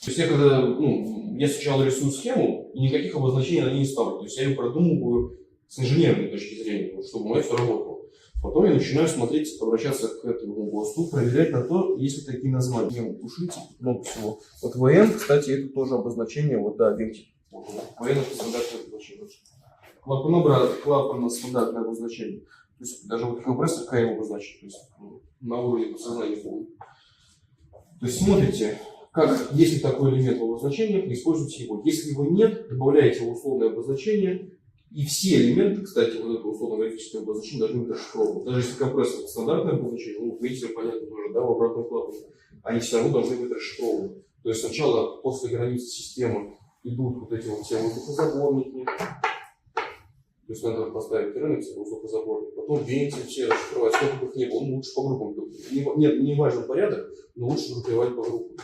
То есть я когда, я сначала рисую схему, и никаких обозначений на ней не ставлю. То есть я ее продумываю с инженерной точки зрения, чтобы у меня все работало. Потом я начинаю смотреть, обращаться к этому ГОСТу, проверять на то, есть ли такие названия. Тушите, много всего. Вот ВН, кстати, это тоже обозначение, вот да, вентиль. ВН это стандартное обозначение. Клапан стандартное обозначение. То есть даже вот компрессор КМ обозначен, то есть на уровне подсознания полный. То есть смотрите, как, если такой элемент в обозначениях, используйте его. Если его нет, добавляете его условное обозначение. И все элементы, кстати, вот это условно-графическое обозначение должны быть расшифрованы. Даже если компрессор это стандартное обозначение, видите, понятно тоже, да, в обратном клапане, они все равно должны быть расшифрованы. То есть сначала после границы системы идут вот эти вот все воздухозаборники. То есть надо поставить рынок, воздухозаборник, потом вентиль все расшифровать, сколько бы их ни было, лучше по группам. Не важен порядок, но лучше группировать по группам.